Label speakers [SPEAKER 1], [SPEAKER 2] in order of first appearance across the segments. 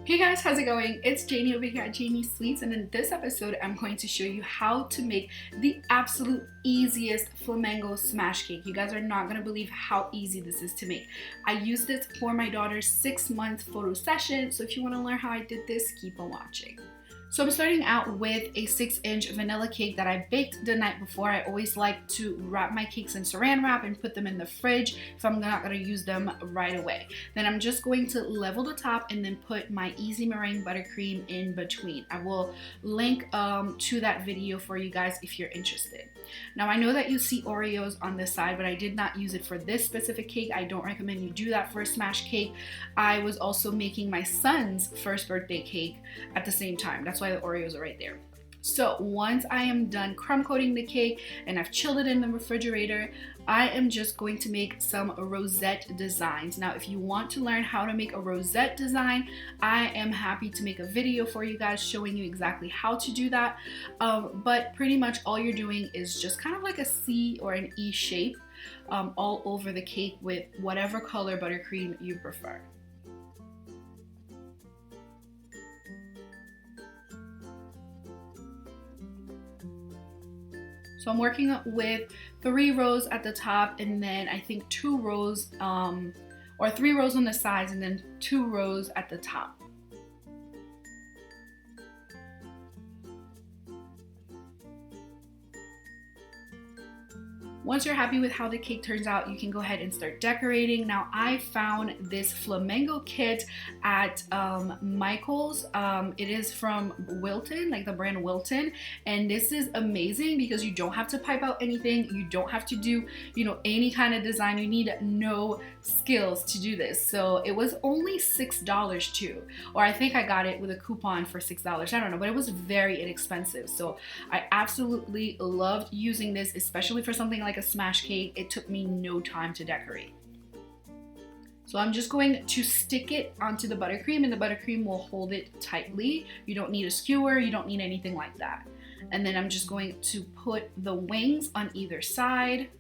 [SPEAKER 1] Hey guys, how's it going? It's Janie over here at JaniesSweets, and in this episode I'm going to show you how to make the absolute easiest flamingo smash cake. You guys are not going to believe how easy this is to make. I used this for my daughter's 6-month photo session, so if you want to learn how I did this, keep on watching. So I'm starting out with a 6-inch vanilla cake that I baked the night before. I always like to wrap my cakes in saran wrap and put them in the fridge if I'm not going to use them right away. Then I'm just going to level the top and then put my easy meringue buttercream in between. I will link to that video for you guys if you're interested. Now I know that you see Oreos on this side, but I did not use it for this specific cake. I don't recommend you do that for a smash cake. I was also making my son's first birthday cake at the same time. That's why the Oreos are right there. So once I am done crumb coating the cake and I've chilled it in the refrigerator, I am just going to make some rosette designs. Now, if you want to learn how to make a rosette design, I am happy to make a video for you guys showing you exactly how to do that. But pretty much all you're doing is just kind of like a C or an E shape all over the cake with whatever color buttercream you prefer. So I'm working with 3 rows at the top, and then I think 2 rows or 3 rows on the sides and then 2 rows at the top. Once you're happy with how the cake turns out, you can go ahead and start decorating. Now, I found this flamingo kit at Michael's. It is from Wilton, like the brand Wilton. And this is amazing because you don't have to pipe out anything. You don't have to do, any kind of design. You need no skills to do this. So it was only $6 too. Or I think I got it with a coupon for $6. I don't know, but it was very inexpensive. So I absolutely loved using this, especially for something like a smash cake. It took me no time to decorate. So I'm just going to stick it onto the buttercream, and the buttercream will hold it tightly. You don't need a skewer, you don't need anything like that. And then I'm just going to put the wings on either side.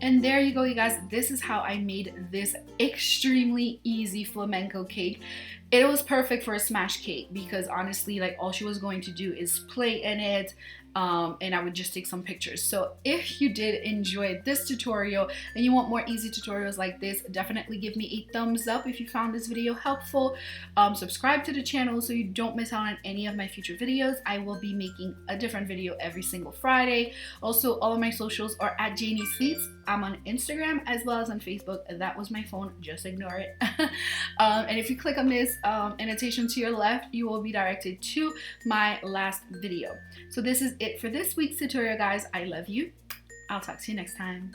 [SPEAKER 1] And there you go, you guys. This is how I made this extremely easy flamenco cake. It was perfect for a smash cake because honestly, like, all she was going to do is play in it, and I would just take some pictures. So if you did enjoy this tutorial and you want more easy tutorials like this, definitely give me a thumbs up if you found this video helpful. Subscribe to the channel so you don't miss out on any of my future videos. I will be making a different video every single Friday. Also, all of my socials are at JaniesSweets. I'm on Instagram as well as on Facebook. That was my phone, just ignore it. And if you click on this annotation to your left, you will be directed to my last video. So this is it for this week's tutorial, guys. I love you. I'll talk to you next time.